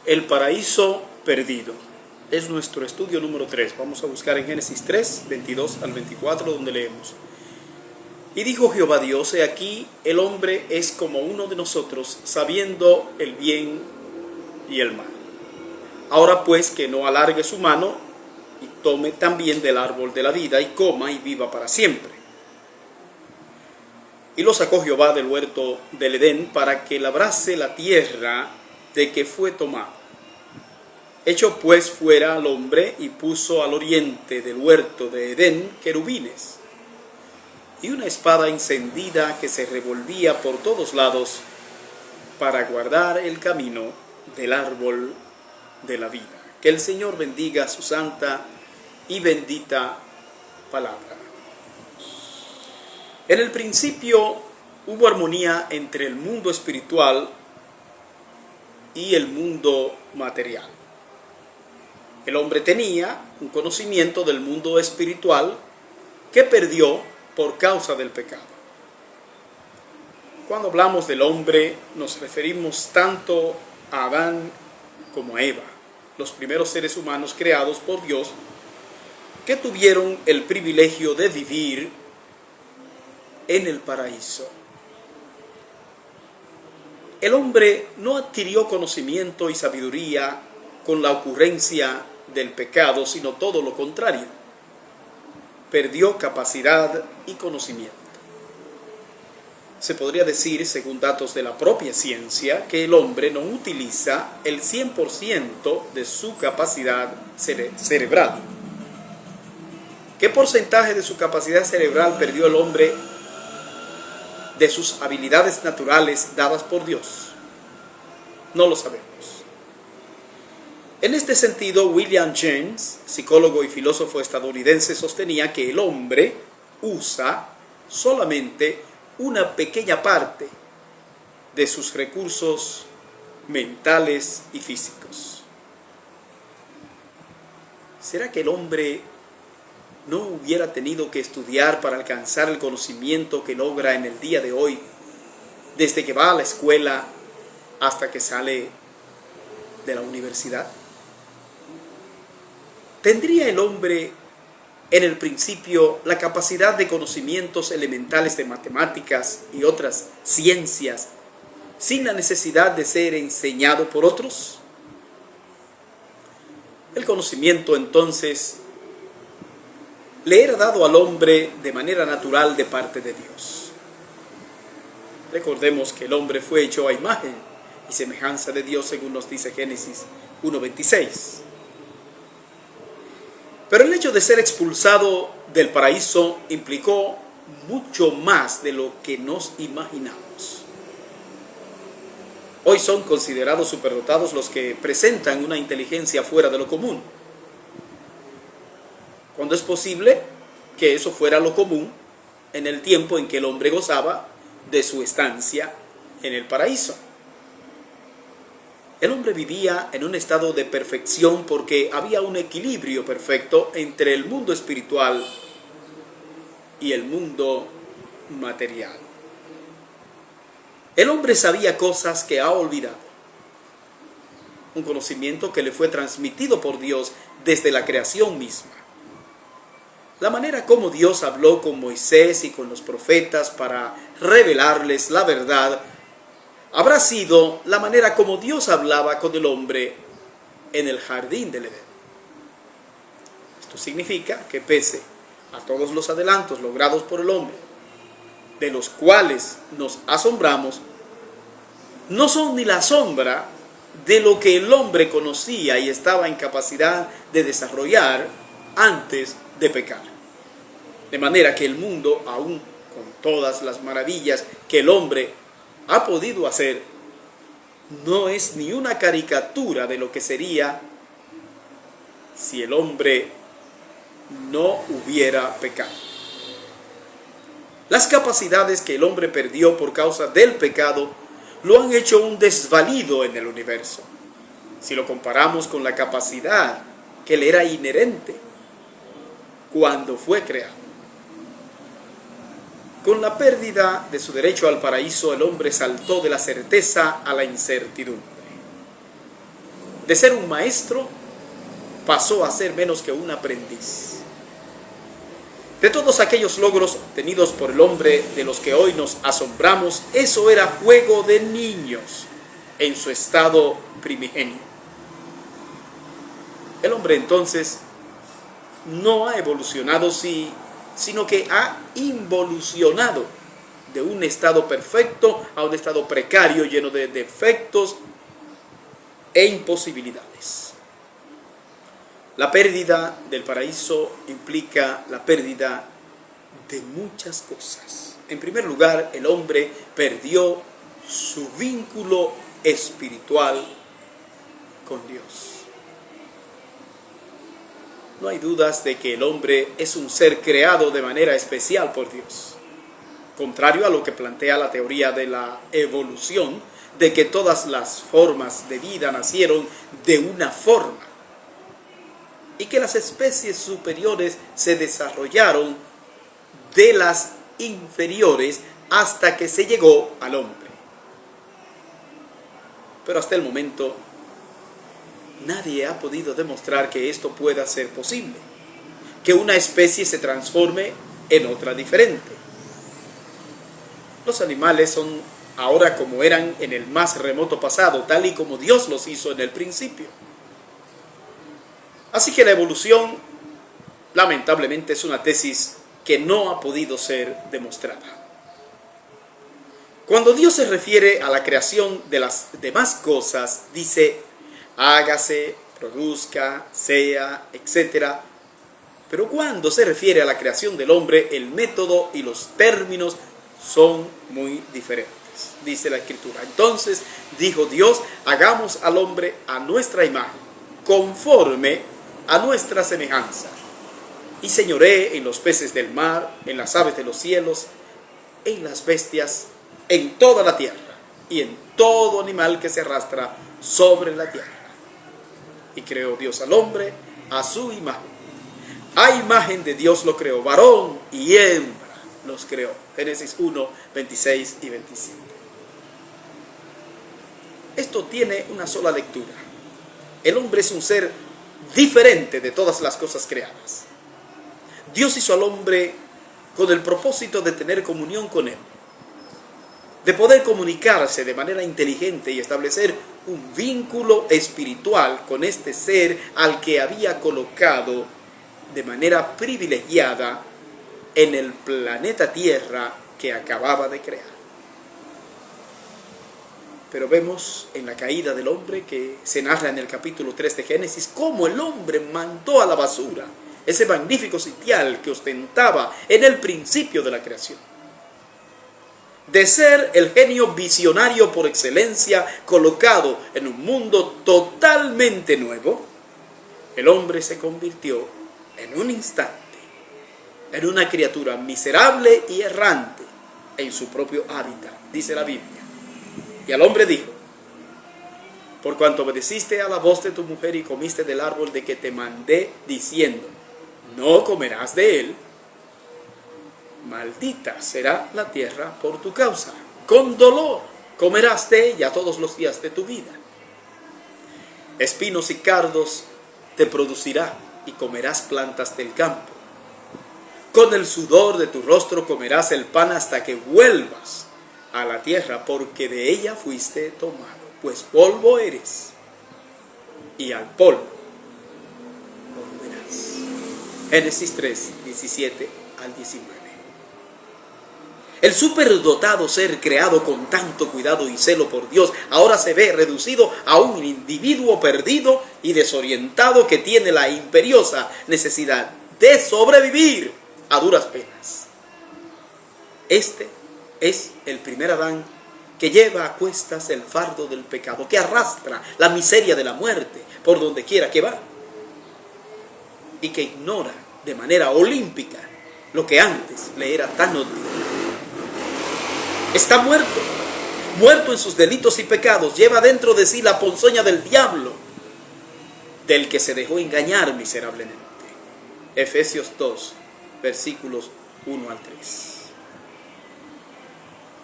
El paraíso perdido. Es nuestro estudio número 3. Vamos a buscar en Génesis 3, 22 al 24, donde leemos. Y dijo Jehová Dios, he aquí, el hombre es como uno de nosotros, sabiendo el bien y el mal. Ahora pues que no alargue su mano, y tome también del árbol de la vida, y coma y viva para siempre. Y lo sacó Jehová del huerto del Edén, para que labrase la tierra de que fue tomada. Echó pues fuera al hombre, y puso al oriente del huerto de Edén querubines, y una espada encendida que se revolvía por todos lados, para guardar el camino del árbol de la vida. Que el Señor bendiga su santa y bendita palabra. En el principio hubo armonía entre el mundo espiritual y el mundo material. El hombre tenía un conocimiento del mundo espiritual que perdió por causa del pecado. Cuando hablamos del hombre, nos referimos tanto a Adán como a Eva, los primeros seres humanos creados por Dios, que tuvieron el privilegio de vivir en el paraíso. El hombre no adquirió conocimiento y sabiduría con la ocurrencia del pecado, sino todo lo contrario. Perdió capacidad y conocimiento. Se podría decir, según datos de la propia ciencia, que el hombre no utiliza el 100% de su capacidad cerebral. ¿Qué porcentaje de su capacidad cerebral perdió el hombre de sus habilidades naturales dadas por Dios? No lo sabemos. En este sentido, William James, psicólogo y filósofo estadounidense, sostenía que el hombre usa solamente una pequeña parte de sus recursos mentales y físicos. ¿Será que el hombre no hubiera tenido que estudiar para alcanzar el conocimiento que logra en el día de hoy, desde que va a la escuela hasta que sale de la universidad? ¿Tendría el hombre en el principio la capacidad de conocimientos elementales de matemáticas y otras ciencias sin la necesidad de ser enseñado por otros? El conocimiento entonces le era dado al hombre de manera natural de parte de Dios. Recordemos que el hombre fue hecho a imagen y semejanza de Dios, según nos dice Génesis 1:26. Pero el hecho de ser expulsado del paraíso implicó mucho más de lo que nos imaginamos. Hoy son considerados superdotados los que presentan una inteligencia fuera de lo común. ¿Cuándo es posible que eso fuera lo común en el tiempo en que el hombre gozaba de su estancia en el paraíso? El hombre vivía en un estado de perfección porque había un equilibrio perfecto entre el mundo espiritual y el mundo material. El hombre sabía cosas que ha olvidado, un conocimiento que le fue transmitido por Dios desde la creación misma. La manera como Dios habló con Moisés y con los profetas para revelarles la verdad habrá sido la manera como Dios hablaba con el hombre en el jardín del Edén. Esto significa que pese a todos los adelantos logrados por el hombre, de los cuales nos asombramos, no son ni la sombra de lo que el hombre conocía y estaba en capacidad de desarrollar antes de pecar. De manera que el mundo, aún con todas las maravillas que el hombre ha podido hacer, no es ni una caricatura de lo que sería si el hombre no hubiera pecado. Las capacidades que el hombre perdió por causa del pecado lo han hecho un desvalido en el universo, si lo comparamos con la capacidad que le era inherente cuando fue creado. Con la pérdida de su derecho al paraíso, el hombre saltó de la certeza a la incertidumbre. De ser un maestro, pasó a ser menos que un aprendiz. De todos aquellos logros obtenidos por el hombre de los que hoy nos asombramos, eso era juego de niños en su estado primigenio. El hombre entonces no ha evolucionado, sino que ha involucionado de un estado perfecto a un estado precario, lleno de defectos e imposibilidades. La pérdida del paraíso implica la pérdida de muchas cosas. En primer lugar, el hombre perdió su vínculo espiritual con Dios. No hay dudas de que el hombre es un ser creado de manera especial por Dios. Contrario a lo que plantea la teoría de la evolución, de que todas las formas de vida nacieron de una forma y que las especies superiores se desarrollaron de las inferiores hasta que se llegó al hombre. Pero hasta el momento nadie ha podido demostrar que esto pueda ser posible, que una especie se transforme en otra diferente. Los animales son ahora como eran en el más remoto pasado, tal y como Dios los hizo en el principio. Así que la evolución, lamentablemente, es una tesis que no ha podido ser demostrada. Cuando Dios se refiere a la creación de las demás cosas, dice, hágase, produzca, sea, etc. Pero cuando se refiere a la creación del hombre, el método y los términos son muy diferentes. Dice la Escritura, entonces dijo Dios, hagamos al hombre a nuestra imagen, conforme a nuestra semejanza, y señoree en los peces del mar, en las aves de los cielos, en las bestias, en toda la tierra, y en todo animal que se arrastra sobre la tierra. Y creó Dios al hombre a su imagen. A imagen de Dios lo creó, varón y hembra los creó. Génesis 1, 26 y 27. Esto tiene una sola lectura. El hombre es un ser diferente de todas las cosas creadas. Dios hizo al hombre con el propósito de tener comunión con él, de poder comunicarse de manera inteligente y establecer un vínculo espiritual con este ser al que había colocado de manera privilegiada en el planeta Tierra que acababa de crear. Pero vemos en la caída del hombre, que se narra en el capítulo 3 de Génesis, cómo el hombre mandó a la basura ese magnífico sitial que ostentaba en el principio de la creación. De ser el genio visionario por excelencia colocado en un mundo totalmente nuevo, el hombre se convirtió en un instante en una criatura miserable y errante en su propio hábitat, dice la Biblia. Y al hombre dijo, por cuanto obedeciste a la voz de tu mujer y comiste del árbol de que te mandé, diciendo, no comerás de él, maldita será la tierra por tu causa. Con dolor comerás de ella todos los días de tu vida. Espinos y cardos te producirá y comerás plantas del campo. Con el sudor de tu rostro comerás el pan hasta que vuelvas a la tierra, porque de ella fuiste tomado, pues polvo eres, y al polvo volverás. Génesis 3, 17 al 19. El superdotado ser creado con tanto cuidado y celo por Dios, ahora se ve reducido a un individuo perdido y desorientado que tiene la imperiosa necesidad de sobrevivir a duras penas. Este es el primer Adán que lleva a cuestas el fardo del pecado, que arrastra la miseria de la muerte por donde quiera que va, y que ignora de manera olímpica lo que antes le era tan obvio. Está muerto en sus delitos y pecados, lleva dentro de sí la ponzoña del diablo, del que se dejó engañar miserablemente. Efesios 2, versículos 1 al 3.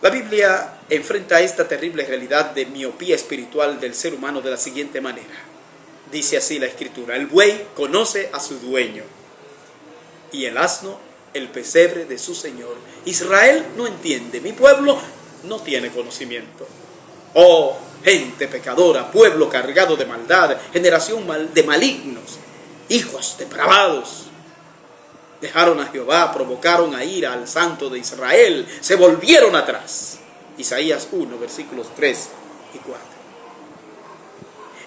La Biblia enfrenta esta terrible realidad de miopía espiritual del ser humano de la siguiente manera. Dice así la Escritura: el buey conoce a su dueño, y el asno el pesebre de su señor. Israel no entiende, mi pueblo no tiene conocimiento. Oh, gente pecadora, pueblo cargado de maldad, generación de malignos, hijos depravados. Dejaron a Jehová, provocaron a ira al Santo de Israel, se volvieron atrás. Isaías 1, versículos 3 y 4.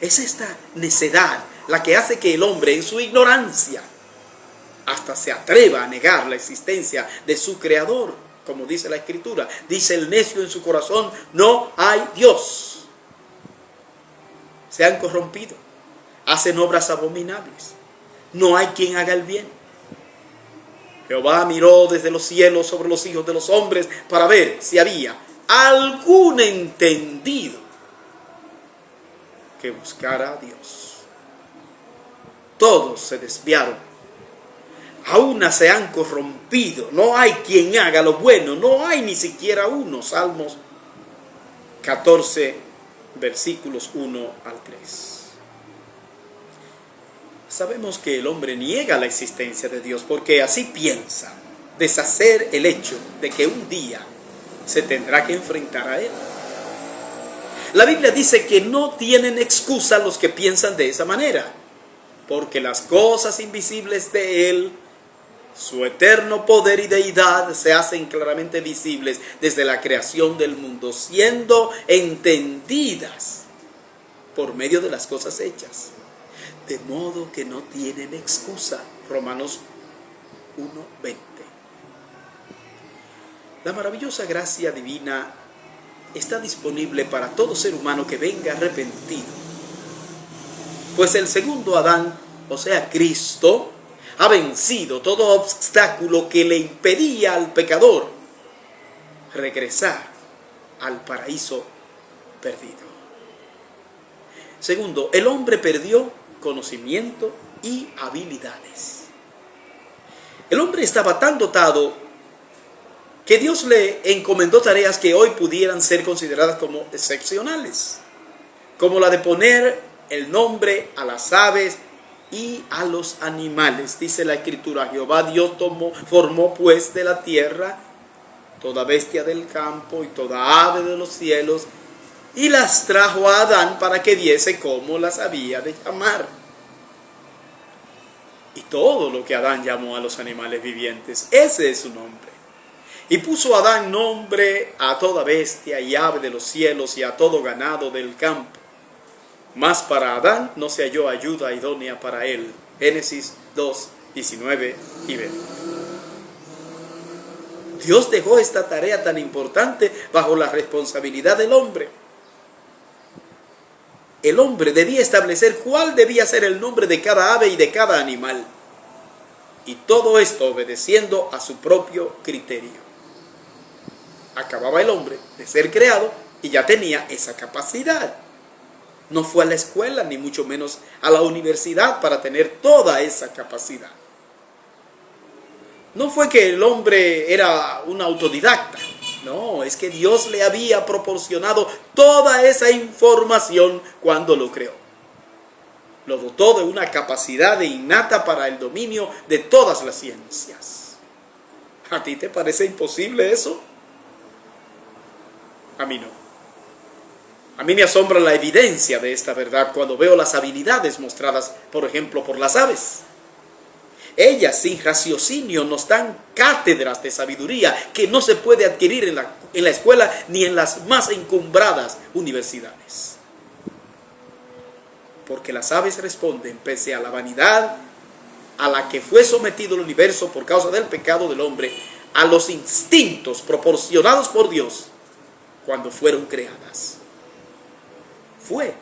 Es esta necedad la que hace que el hombre, en su ignorancia, hasta se atreva a negar la existencia de su Creador. Como dice la Escritura, dice el necio en su corazón: no hay Dios. Se han corrompido, hacen obras abominables, no hay quien haga el bien. Jehová miró desde los cielos sobre los hijos de los hombres para ver si había algún entendido que buscara a Dios. Todos se desviaron, a una se han corrompido, no hay quien haga lo bueno, no hay ni siquiera uno. Salmos 14, versículos 1 al 3. Sabemos que el hombre niega la existencia de Dios porque así piensa deshacer el hecho de que un día se tendrá que enfrentar a Él. La Biblia dice que no tienen excusa los que piensan de esa manera, porque las cosas invisibles de Él, su eterno poder y deidad, se hacen claramente visibles desde la creación del mundo, siendo entendidas por medio de las cosas hechas. De modo que no tienen excusa. Romanos 1:20. La maravillosa gracia divina está disponible para todo ser humano que venga arrepentido. Pues el segundo Adán, o sea Cristo, ha vencido todo obstáculo que le impedía al pecador regresar al paraíso perdido. Segundo, el hombre perdió conocimiento y habilidades. El hombre estaba tan dotado que Dios le encomendó tareas que hoy pudieran ser consideradas como excepcionales, como la de poner el nombre a las aves y a los animales. Dice la Escritura: Jehová Dios formó pues de la tierra toda bestia del campo y toda ave de los cielos, y las trajo a Adán para que viese cómo las había de llamar. Y todo lo que Adán llamó a los animales vivientes, ese es su nombre. Y puso Adán nombre a toda bestia y ave de los cielos y a todo ganado del campo. Mas para Adán no se halló ayuda idónea para él. Génesis 2, 19 y 20. Dios dejó esta tarea tan importante bajo la responsabilidad del hombre. El hombre debía establecer cuál debía ser el nombre de cada ave y de cada animal. Y todo esto obedeciendo a su propio criterio. Acababa el hombre de ser creado y ya tenía esa capacidad. No fue a la escuela, ni mucho menos a la universidad para tener toda esa capacidad. No fue que el hombre era un autodidacta. No, es que Dios le había proporcionado toda esa información cuando lo creó. Lo dotó de una capacidad innata para el dominio de todas las ciencias. ¿A ti te parece imposible eso? A mí no. A mí me asombra la evidencia de esta verdad cuando veo las habilidades mostradas, por ejemplo, por las aves. Ellas, sin raciocinio, nos dan cátedras de sabiduría que no se puede adquirir en la escuela ni en las más encumbradas universidades. Porque las aves responden, pese a la vanidad a la que fue sometido el universo por causa del pecado del hombre, a los instintos proporcionados por Dios cuando fueron creadas. Fue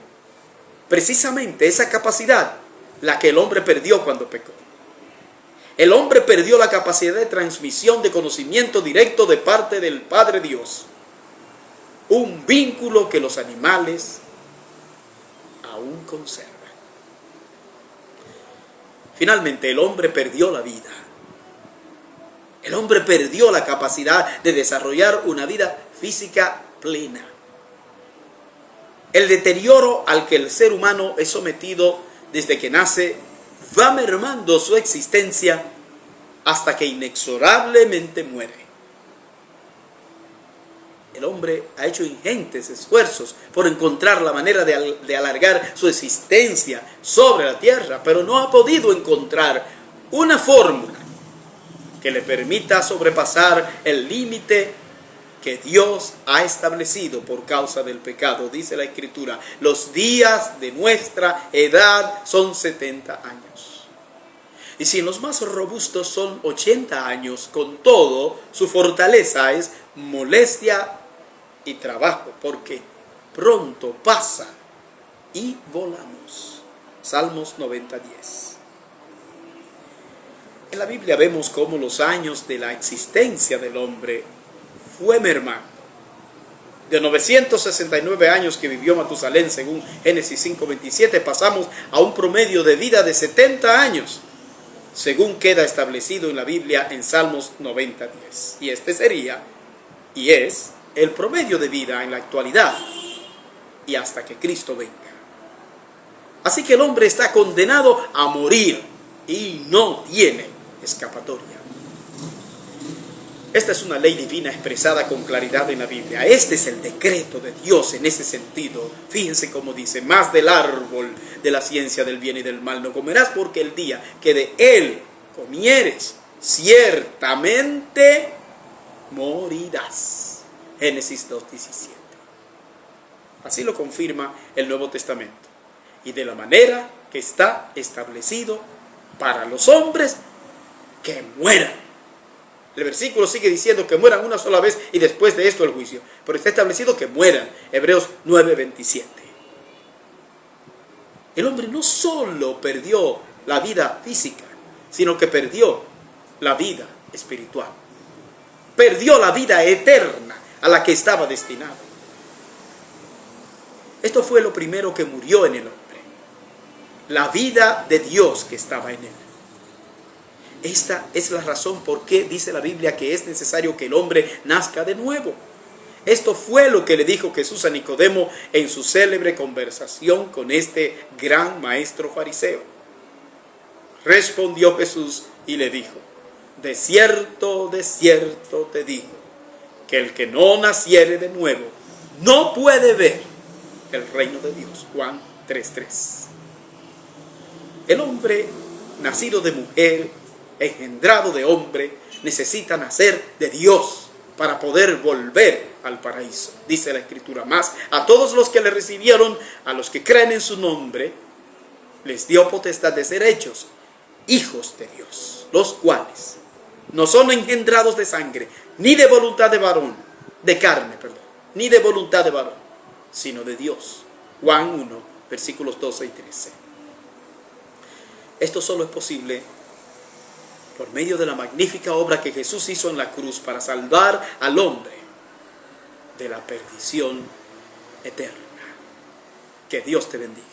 precisamente esa capacidad la que el hombre perdió cuando pecó. El hombre perdió la capacidad de transmisión de conocimiento directo de parte del Padre Dios. Un vínculo que los animales aún conservan. Finalmente, el hombre perdió la vida. El hombre perdió la capacidad de desarrollar una vida física plena. El deterioro al que el ser humano es sometido desde que nace, va mermando su existencia hasta que inexorablemente muere. El hombre ha hecho ingentes esfuerzos por encontrar la manera de alargar su existencia sobre la tierra, pero no ha podido encontrar una fórmula que le permita sobrepasar el límite que Dios ha establecido por causa del pecado. Dice la Escritura, los días de nuestra edad son 70 años. Y si los más robustos son 80 años, con todo, su fortaleza es molestia y trabajo, porque pronto pasa y volamos. Salmos 90:10. En la Biblia vemos cómo los años de la existencia del hombre fue mermando. De 969 años que vivió Matusalén, según Génesis 5:27, pasamos a un promedio de vida de 70 años, según queda establecido en la Biblia en Salmos 90:10. Y este sería, y es, el promedio de vida en la actualidad y hasta que Cristo venga. Así que el hombre está condenado a morir y no tiene escapatoria. Esta es una ley divina expresada con claridad en la Biblia. Este es el decreto de Dios en ese sentido. Fíjense cómo dice, más del árbol de la ciencia del bien y del mal no comerás, porque el día que de él comieres, ciertamente morirás. Génesis 2:17. Así lo confirma el Nuevo Testamento. Y de la manera que está establecido para los hombres que mueran. El versículo sigue diciendo que mueran una sola vez y después de esto el juicio. Pero está establecido que mueran. Hebreos 9:27. El hombre no solo perdió la vida física, sino que perdió la vida espiritual. Perdió la vida eterna a la que estaba destinado. Esto fue lo primero que murió en el hombre. La vida de Dios que estaba en él. Esta es la razón por qué dice la Biblia que es necesario que el hombre nazca de nuevo. Esto fue lo que le dijo Jesús a Nicodemo en su célebre conversación con este gran maestro fariseo. Respondió Jesús y le dijo, de cierto te digo, que el que no naciere de nuevo no puede ver el reino de Dios. Juan 3:3. El hombre nacido de mujer, engendrado de hombre, necesita nacer de Dios para poder volver al paraíso. Dice la Escritura, más a todos los que le recibieron, a los que creen en su nombre, les dio potestad de ser hechos hijos de Dios, los cuales no son engendrados de sangre, ni de voluntad de varón, de carne, ni de voluntad de varón, sino de Dios. Juan 1, versículos 12 y 13. Esto solo es posible por medio de la magnífica obra que Jesús hizo en la cruz para salvar al hombre de la perdición eterna. Que Dios te bendiga.